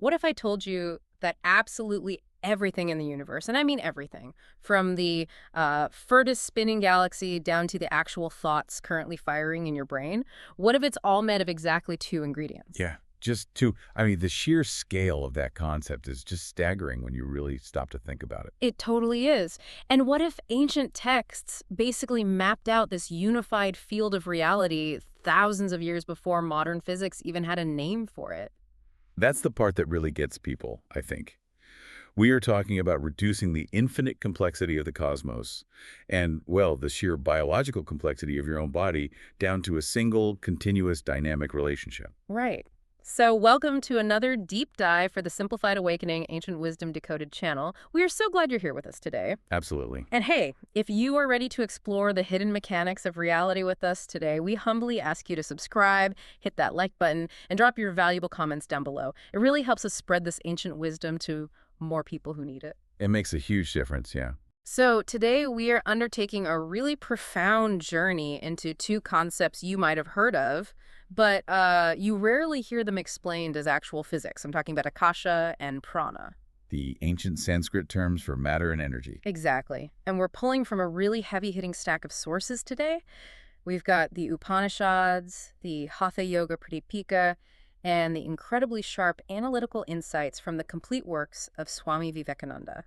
What if I told you that absolutely everything in the universe, and I mean everything, from the furthest spinning galaxy down to the actual thoughts currently firing in your brain, what if it's all made of exactly two ingredients? Yeah, just to, I mean, the sheer scale of that concept is just staggering when you really stop to think about it. It totally is. And what if ancient texts basically mapped out this unified field of reality thousands of years before modern physics even had a name for it? That's the part that really gets people, I think. We are talking about reducing the infinite complexity of the cosmos and, well, the sheer biological complexity of your own body down to a single, continuous, dynamic relationship. Right. So welcome to another deep dive for the Simplified Awakening Ancient Wisdom Decoded channel. We are so glad you're here with us today. Absolutely. And hey, if you are ready to explore the hidden mechanics of reality with us today, we humbly ask you to subscribe, hit that like button, and drop your valuable comments down below. It really helps us spread this ancient wisdom to more people who need it. It makes a huge difference, yeah. So today we are undertaking a really profound journey into two concepts you might have heard of, but you rarely hear them explained as actual physics. I'm talking about Akasha and Prana. The ancient Sanskrit terms for matter and energy. Exactly. And we're pulling from a really heavy-hitting stack of sources today. We've got the Upanishads, the Hatha Yoga Pradipika, and the incredibly sharp analytical insights from the complete works of Swami Vivekananda.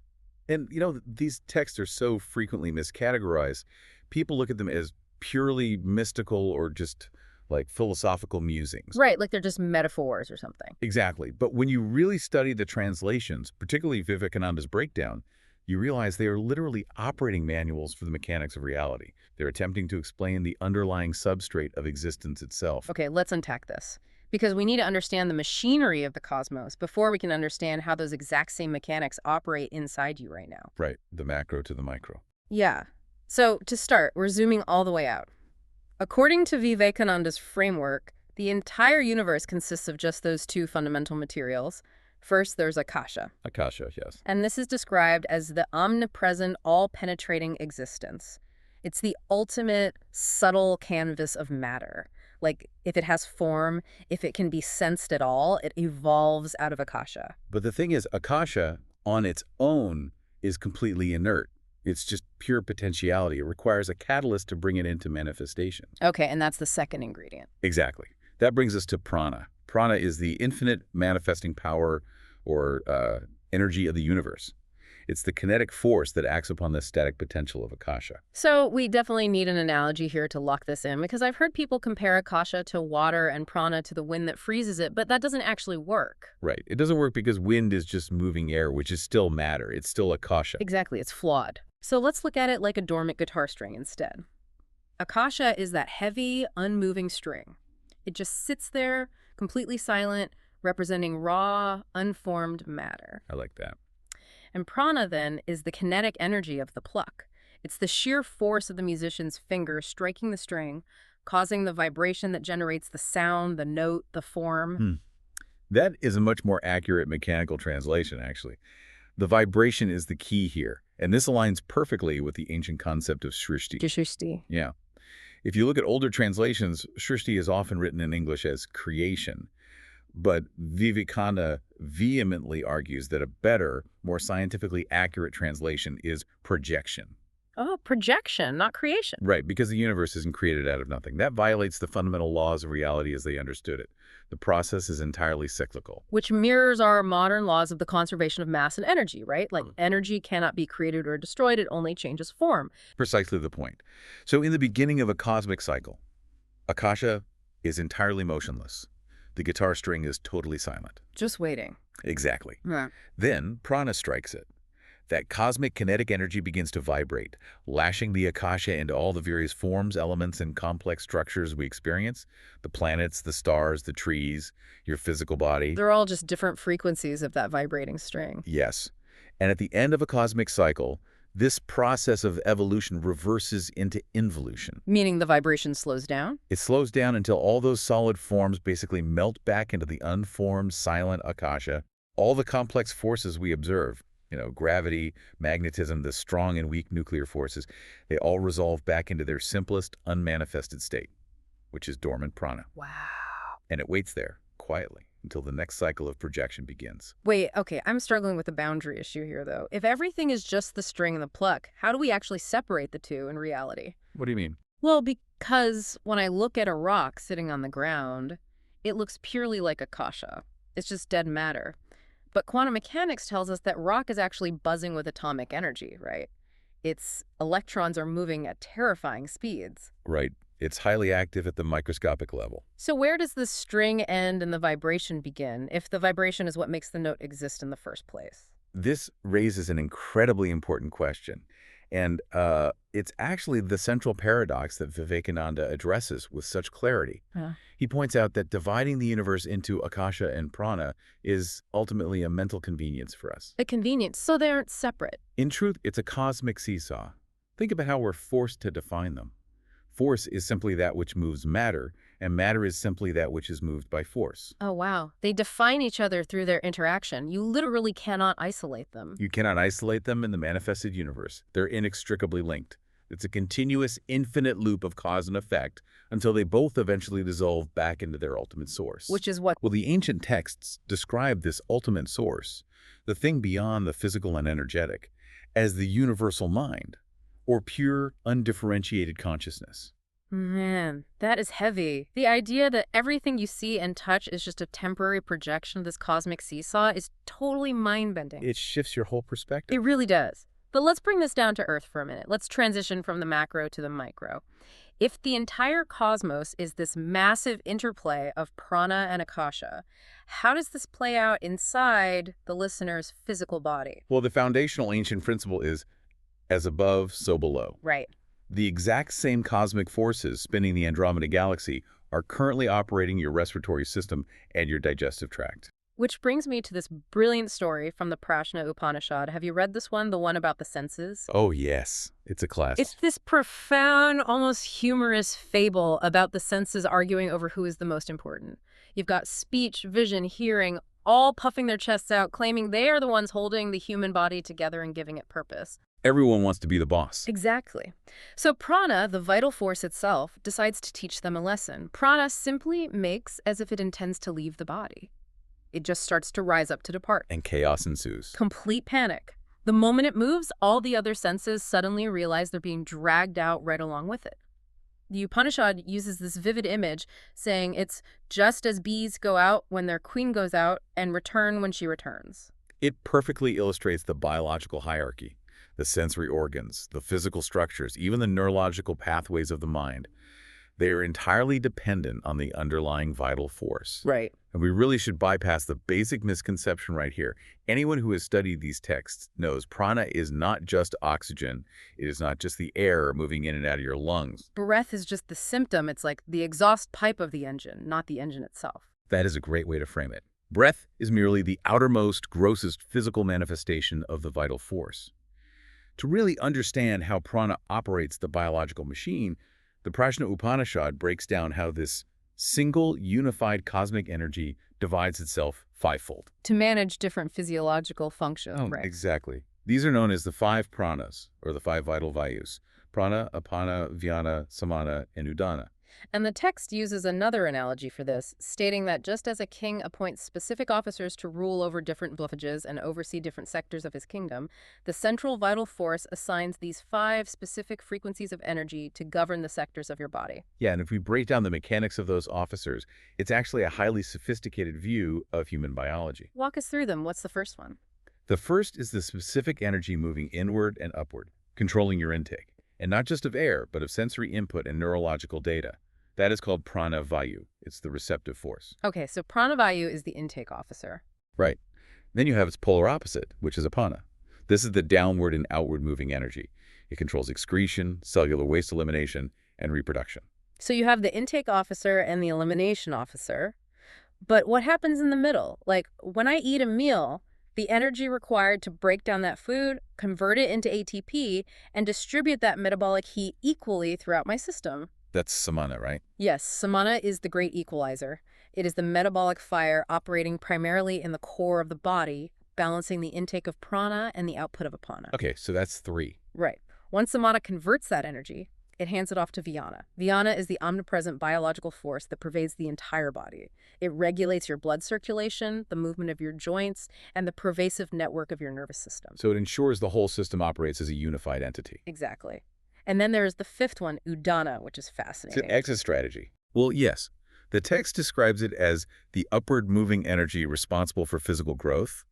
And, these texts are so frequently miscategorized. People look at them as purely mystical or just like philosophical musings. Right, like they're just metaphors or something. Exactly. But when you really study the translations, particularly Vivekananda's breakdown, you realize they are literally operating manuals for the mechanics of reality. They're attempting to explain the underlying substrate of existence itself. Okay, let's unpack this. Because we need to understand the machinery of the cosmos before we can understand how those exact same mechanics operate inside you right now. Right, the macro to the micro. Yeah. So to start, we're zooming all the way out. According to Vivekananda's framework, the entire universe consists of just those two fundamental materials. First, there's Akasha. Akasha, yes. And this is described as the omnipresent, all-penetrating existence. It's the ultimate subtle canvas of matter. Like, if it has form, if it can be sensed at all, it evolves out of Akasha. But the thing is, Akasha, on its own, is completely inert. It's just pure potentiality. It requires a catalyst to bring it into manifestation. Okay, and that's the second ingredient. Exactly. That brings us to prana. Prana is the infinite manifesting power or energy of the universe. It's the kinetic force that acts upon the static potential of Akasha. So we definitely need an analogy here to lock this in, because I've heard people compare Akasha to water and prana to the wind that freezes it, but that doesn't actually work. Right. It doesn't work because wind is just moving air, which is still matter. It's still Akasha. Exactly, it's flawed. So let's look at it like a dormant guitar string instead. Akasha is that heavy, unmoving string. It just sits there, completely silent, representing raw, unformed matter. I like that. And prana, then, is the kinetic energy of the pluck. It's the sheer force of the musician's finger striking the string, causing the vibration that generates the sound, the note, the form. That is a much more accurate mechanical translation, actually. The vibration is the key here, and this aligns perfectly with the ancient concept of Srishti. Srishti. Yeah. If you look at older translations, Srishti is often written in English as creation. But Vivekananda vehemently argues that a better, more scientifically accurate translation is projection. Oh, projection, not creation. Right, because the universe isn't created out of nothing. That violates the fundamental laws of reality as they understood it. The process is entirely cyclical. Which mirrors our modern laws of the conservation of mass and energy, right? Like energy cannot be created or destroyed, it only changes form. Precisely the point. So in the beginning of a cosmic cycle, Akasha is entirely motionless. The guitar string is totally silent. Just waiting. Exactly. Yeah. Then prana strikes it. That cosmic kinetic energy begins to vibrate, lashing the Akasha into all the various forms, elements, and complex structures we experience. The planets, the stars, the trees, your physical body. They're all just different frequencies of that vibrating string. Yes. And at the end of a cosmic cycle, this process of evolution reverses into involution. Meaning the vibration slows down? It slows down until all those solid forms basically melt back into the unformed, silent Akasha. All the complex forces we observe, gravity, magnetism, the strong and weak nuclear forces, they all resolve back into their simplest, unmanifested state, which is dormant prana. Wow. And it waits there, quietly, until the next cycle of projection begins. Wait, okay, I'm struggling with the boundary issue here, though. If everything is just the string and the pluck, how do we actually separate the two in reality? What do you mean? Well, because when I look at a rock sitting on the ground, it looks purely like Akasha. It's just dead matter. But quantum mechanics tells us that rock is actually buzzing with atomic energy, right? Its electrons are moving at terrifying speeds. Right. It's highly active at the microscopic level. So where does the string end and the vibration begin, if the vibration is what makes the note exist in the first place? This raises an incredibly important question. And it's actually the central paradox that Vivekananda addresses with such clarity. Yeah. He points out that dividing the universe into Akasha and Prana is ultimately a mental convenience for us. A convenience, so they aren't separate. In truth, it's a cosmic seesaw. Think about how we're forced to define them. Force is simply that which moves matter, and matter is simply that which is moved by force. Oh, wow. They define each other through their interaction. You literally cannot isolate them. You cannot isolate them in the manifested universe. They're inextricably linked. It's a continuous, infinite loop of cause and effect until they both eventually dissolve back into their ultimate source. Which is what? Well, the ancient texts describe this ultimate source, the thing beyond the physical and energetic, as the universal mind, or pure, undifferentiated consciousness. Man, that is heavy. The idea that everything you see and touch is just a temporary projection of this cosmic seesaw is totally mind-bending. It shifts your whole perspective. It really does. But let's bring this down to Earth for a minute. Let's transition from the macro to the micro. If the entire cosmos is this massive interplay of prana and akasha, how does this play out inside the listener's physical body? Well, the foundational ancient principle is as above, so below. Right. The exact same cosmic forces spinning the Andromeda Galaxy are currently operating your respiratory system and your digestive tract. Which brings me to this brilliant story from the Prashna Upanishad. Have you read this one, the one about the senses? Oh, yes. It's a classic. It's this profound, almost humorous fable about the senses arguing over who is the most important. You've got speech, vision, hearing, all puffing their chests out, claiming they are the ones holding the human body together and giving it purpose. Everyone wants to be the boss. Exactly. So prana, the vital force itself, decides to teach them a lesson. Prana simply makes as if it intends to leave the body. It just starts to rise up to depart. And chaos ensues. Complete panic. The moment it moves, all the other senses suddenly realize they're being dragged out right along with it. The Upanishad uses this vivid image, saying it's just as bees go out when their queen goes out and return when she returns. It perfectly illustrates the biological hierarchy. The sensory organs, the physical structures, even the neurological pathways of the mind. They are entirely dependent on the underlying vital force. Right. And we really should bypass the basic misconception right here. Anyone who has studied these texts knows prana is not just oxygen. It is not just the air moving in and out of your lungs. Breath is just the symptom. It's like the exhaust pipe of the engine, not the engine itself. That is a great way to frame it. Breath is merely the outermost, grossest physical manifestation of the vital force. To really understand how prana operates the biological machine, the Prashna Upanishad breaks down how this single, unified cosmic energy divides itself fivefold. To manage different physiological functions. Right. Exactly. These are known as the five pranas, or the five vital vayus. Prana, apana, vyana, samana, and udana. And the text uses another analogy for this, stating that just as a king appoints specific officers to rule over different bluffages and oversee different sectors of his kingdom, the central vital force assigns these 5 specific frequencies of energy to govern the sectors of your body. Yeah, and if we break down the mechanics of those officers, it's actually a highly sophisticated view of human biology. Walk us through them. What's the first one? The first is the specific energy moving inward and upward, controlling your intake, and not just of air, but of sensory input and neurological data. That is called prana vayu. It's the receptive force. Okay, so pranavayu is the intake officer. Right. Then you have its polar opposite, which is apana. This is the downward and outward moving energy. It controls excretion, cellular waste elimination, and reproduction. So you have the intake officer and the elimination officer. But what happens in the middle? Like, when I eat a meal, the energy required to break down that food, convert it into ATP, and distribute that metabolic heat equally throughout my system. That's samana, right? Yes, samana is the great equalizer. It is the metabolic fire operating primarily in the core of the body, balancing the intake of prana and the output of apana. Okay, so that's 3. Right. Once samana converts that energy, It hands it off to Vyana. Vyana is the omnipresent biological force that pervades the entire body. It regulates your blood circulation, the movement of your joints, and the pervasive network of your nervous system. So it ensures the whole system operates as a unified entity. Exactly. And then there's the fifth one, Udana, which is It's fascinating. an exit strategy. Well, yes. The text describes it as the upward moving energy responsible for physical growth,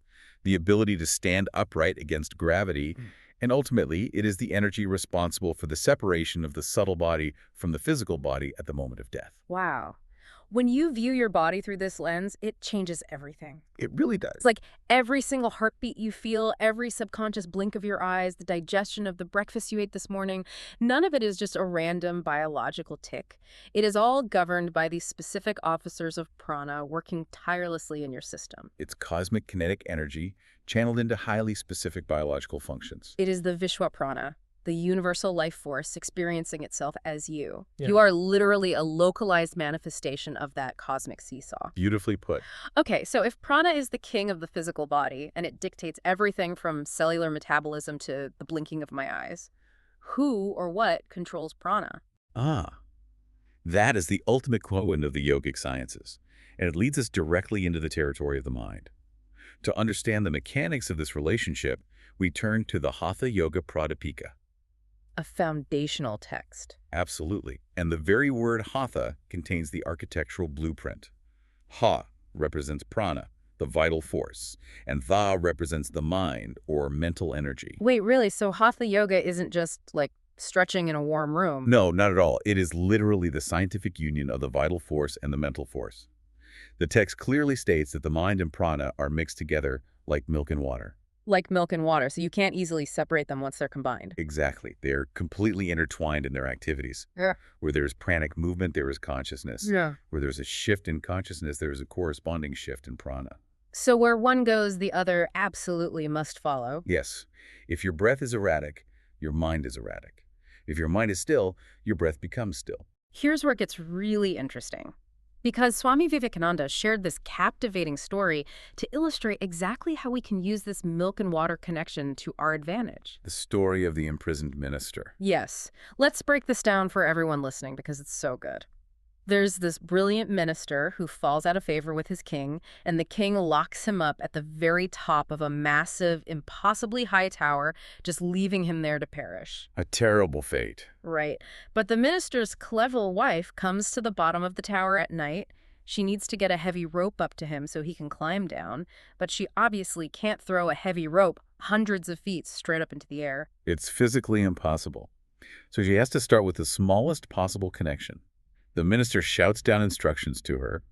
the ability to stand upright against gravity, and ultimately, it is the energy responsible for the separation of the subtle body from the physical body at the moment of death. Wow. When you view your body through this lens, it changes everything. It really does. It's like every single heartbeat you feel, every subconscious blink of your eyes, the digestion of the breakfast you ate this morning, none of it is just a random biological tick. It is all governed by these specific officers of prana working tirelessly in your system. It's cosmic kinetic energy channeled into highly specific biological functions. It is the Vishwa prana, the universal life force experiencing itself as you. Yeah. You are literally a localized manifestation of that cosmic seesaw. Beautifully put. Okay, so if prana is the king of the physical body and it dictates everything from cellular metabolism to the blinking of my eyes, who or what controls prana? That is the ultimate quotient of the yogic sciences, and it leads us directly into the territory of the mind. To understand the mechanics of this relationship, we turn to the Hatha Yoga Pradipika. A foundational text. Absolutely. And the very word Hatha contains the architectural blueprint. Ha represents prana, the vital force, and Tha represents the mind, or mental energy. Wait, really? So Hatha yoga isn't just like stretching in a warm room? No, not at all. It is literally the scientific union of the vital force and the mental force. The text clearly states that the mind and prana are mixed together like milk and water. Like milk and water, so you can't easily separate them once they're combined. Exactly. They're completely intertwined in their activities. Yeah. Where there's pranic movement, there is consciousness. Yeah. Where there's a shift in consciousness, there is a corresponding shift in prana. So where one goes, the other absolutely must follow. Yes. If your breath is erratic, your mind is erratic. If your mind is still, your breath becomes still. Here's where it gets really interesting. Because Swami Vivekananda shared this captivating story to illustrate exactly how we can use this milk and water connection to our advantage. The story of the imprisoned minister. Yes. Let's break this down for everyone listening because it's so good. There's this brilliant minister who falls out of favor with his king, and the king locks him up at the very top of a massive, impossibly high tower, just leaving him there to perish. A terrible fate. Right. But the minister's clever wife comes to the bottom of the tower at night. She needs to get a heavy rope up to him so he can climb down, but she obviously can't throw a heavy rope hundreds of feet straight up into the air. It's physically impossible. So she has to start with the smallest possible connection. The minister shouts down instructions to her.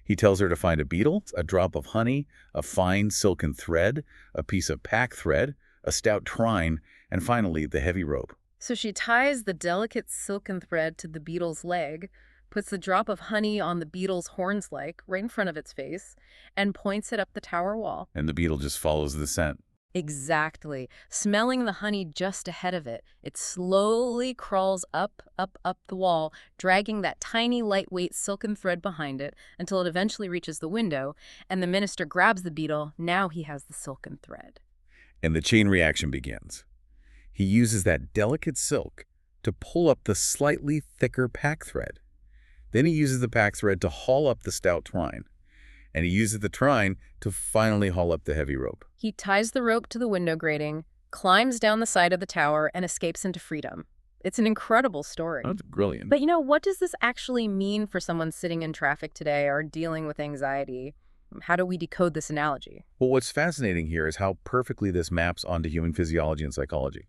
He tells her to find a beetle, a drop of honey, a fine silken thread, a piece of pack thread, a stout twine, and finally the heavy rope. So she ties the delicate silken thread to the beetle's leg, puts the drop of honey on the beetle's horns-like, right in front of its face, and points it up the tower wall. And the beetle just follows the scent. Exactly. Smelling the honey just ahead of it, it slowly crawls up the wall, dragging that tiny, lightweight silken thread behind it until it eventually reaches the window, and the minister grabs the beetle. Now he has the silken thread. And the chain reaction begins. He uses that delicate silk to pull up the slightly thicker pack thread. Then he uses the pack thread to haul up the stout twine. And he uses the twine to finally haul up the heavy rope. He ties the rope to the window grating, climbs down the side of the tower, and escapes into freedom. It's an incredible story. That's brilliant. But what does this actually mean for someone sitting in traffic today or dealing with anxiety? How do we decode this analogy? Well, what's fascinating here is how perfectly this maps onto human physiology and psychology.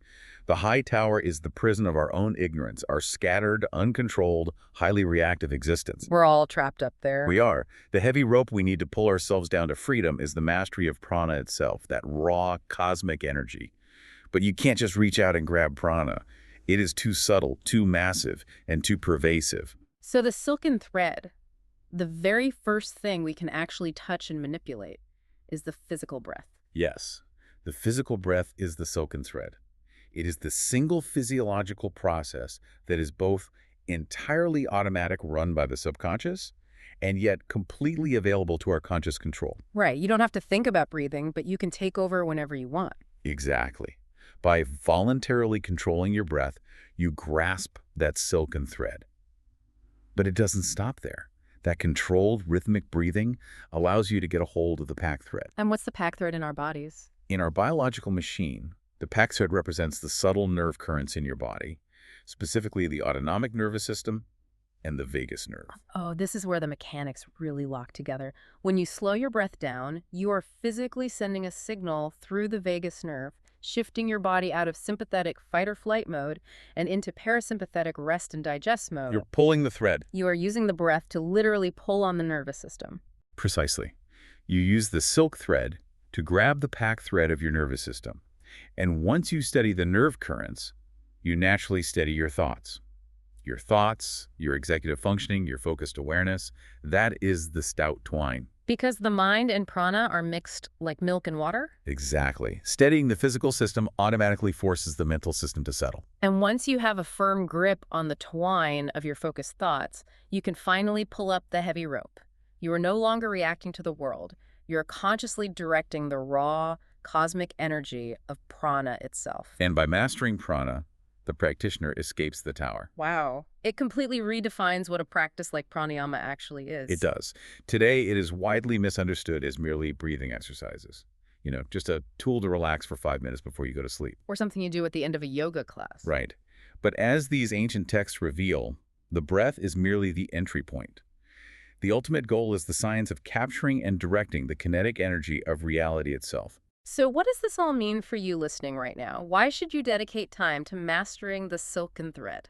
The high tower is the prison of our own ignorance, our scattered, uncontrolled, highly reactive existence. We're all trapped up there. We are. The heavy rope we need to pull ourselves down to freedom is the mastery of prana itself, that raw, cosmic energy. But you can't just reach out and grab prana. It is too subtle, too massive, and too pervasive. So the silken thread, the very first thing we can actually touch and manipulate, is the physical breath. Yes, the physical breath is the silken thread. It is the single physiological process that is both entirely automatic, run by the subconscious, and yet completely available to our conscious control. Right. You don't have to think about breathing, but you can take over whenever you want. Exactly. By voluntarily controlling your breath, you grasp that silken thread. But it doesn't stop there. That controlled, rhythmic breathing allows you to get a hold of the pack thread. And what's the pack thread in our bodies? In our biological machine, the pack thread represents the subtle nerve currents in your body, specifically the autonomic nervous system and the vagus nerve. Oh, this is where the mechanics really lock together. When you slow your breath down, you are physically sending a signal through the vagus nerve, shifting your body out of sympathetic fight-or-flight mode and into parasympathetic rest and digest mode. You're pulling the thread. You are using the breath to literally pull on the nervous system. Precisely. You use the silk thread to grab the pack thread of your nervous system. And once you steady the nerve currents, you naturally steady your thoughts. Your thoughts, your executive functioning, your focused awareness, that is the stout twine. Because the mind and prana are mixed like milk and water? Exactly. Steadying the physical system automatically forces the mental system to settle. And once you have a firm grip on the twine of your focused thoughts, you can finally pull up the heavy rope. You are no longer reacting to the world. You're consciously directing the raw, cosmic energy of prana itself. And by mastering prana, the practitioner escapes the tower. Wow. It completely redefines what a practice like pranayama actually is. It does. Today, it is widely misunderstood as merely breathing exercises. You know, just a tool to relax for 5 minutes before you go to sleep. Or something you do at the end of a yoga class. Right. But as these ancient texts reveal, the breath is merely the entry point. The ultimate goal is the science of capturing and directing the kinetic energy of reality itself. So what does this all mean for you listening right now? Why should you dedicate time to mastering the silken thread?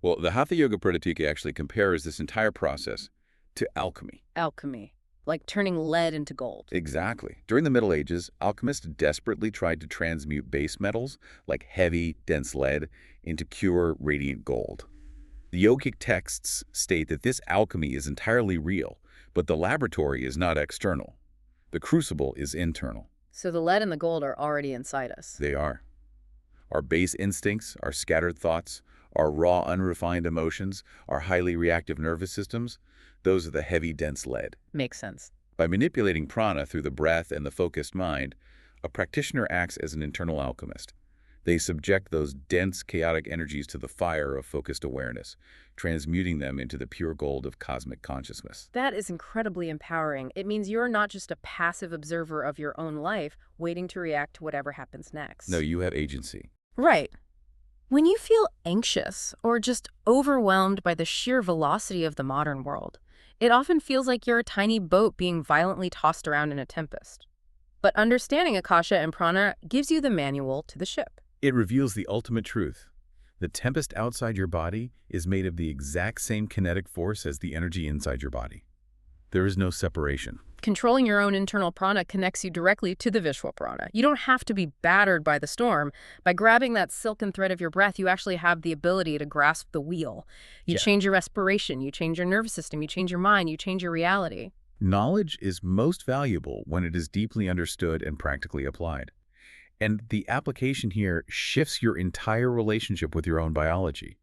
Well, the Hatha Yoga Pradipika actually compares this entire process to alchemy. Alchemy. Like turning lead into gold. Exactly. During the Middle Ages, alchemists desperately tried to transmute base metals, like heavy, dense lead, into pure, radiant gold. The yogic texts state that this alchemy is entirely real, but the laboratory is not external. The crucible is internal. So the lead and the gold are already inside us. They are. Our base instincts, our scattered thoughts, our raw, unrefined emotions, our highly reactive nervous systems, those are the heavy, dense lead. Makes sense. By manipulating prana through the breath and the focused mind, a practitioner acts as an internal alchemist. They subject those dense, chaotic energies to the fire of focused awareness, transmuting them into the pure gold of cosmic consciousness. That is incredibly empowering. It means you're not just a passive observer of your own life, waiting to react to whatever happens next. No, you have agency. Right. When you feel anxious or just overwhelmed by the sheer velocity of the modern world, it often feels like you're a tiny boat being violently tossed around in a tempest. But understanding Akasha and Prana gives you the manual to the ship. It reveals the ultimate truth. The tempest outside your body is made of the exact same kinetic force as the energy inside your body. There is no separation. Controlling your own internal prana connects you directly to the Vishwa prana. You don't have to be battered by the storm. By grabbing that silken thread of your breath, you actually have the ability to grasp the wheel. You change your respiration, you change your nervous system, you change your mind, you change your reality. Knowledge is most valuable when it is deeply understood and practically applied. And the application here shifts your entire relationship with your own biology.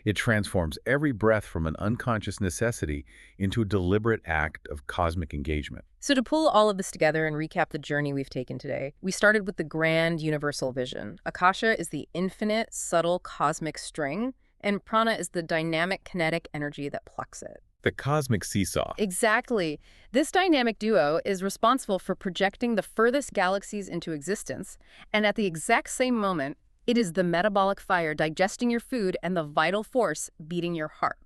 It transforms every breath from an unconscious necessity into a deliberate act of cosmic engagement. So to pull all of this together and recap the journey we've taken today, we started with the grand universal vision. Akasha is the infinite, subtle cosmic string, and Prana is the dynamic kinetic energy that plucks it. The cosmic seesaw. Exactly. This dynamic duo is responsible for projecting the furthest galaxies into existence, and at the exact same moment, it is the metabolic fire digesting your food and the vital force beating your heart.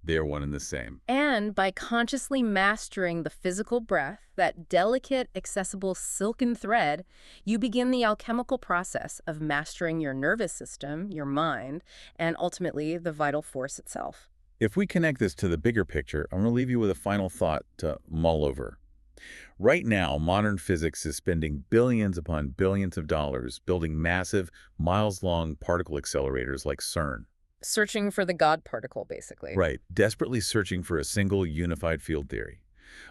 They are one and the same. And by consciously mastering the physical breath, that delicate, accessible silken thread, you begin the alchemical process of mastering your nervous system, your mind, and ultimately the vital force itself. If we connect this to the bigger picture, I'm going to leave you with a final thought to mull over. Right now, modern physics is spending billions upon billions of dollars building massive, miles-long particle accelerators like CERN. Searching for the God particle, basically. Right, desperately searching for a single unified field theory,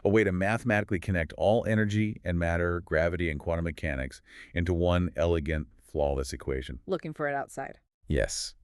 a way to mathematically connect all energy and matter, gravity and quantum mechanics into one elegant, flawless equation. Looking for it outside. Yes.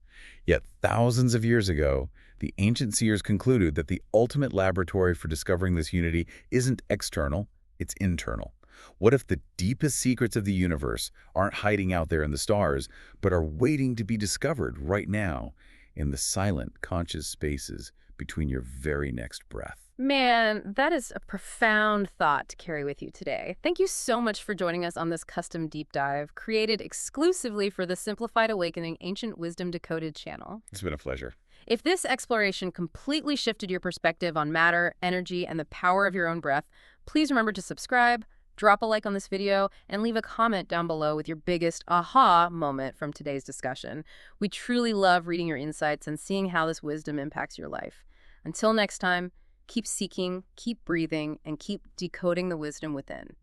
Yet thousands of years ago, the ancient seers concluded that the ultimate laboratory for discovering this unity isn't external, it's internal. What if the deepest secrets of the universe aren't hiding out there in the stars, but are waiting to be discovered right now in the silent, conscious spaces between your very next breath. Man, that is a profound thought to carry with you today. Thank you so much for joining us on this custom deep dive, created exclusively for the Simplified Awakening Ancient Wisdom Decoded channel. It's been a pleasure. If this exploration completely shifted your perspective on matter, energy, and the power of your own breath, please remember to subscribe, drop a like on this video, and leave a comment down below with your biggest aha moment from today's discussion. We truly love reading your insights and seeing how this wisdom impacts your life. Until next time, keep seeking, keep breathing, and keep decoding the wisdom within.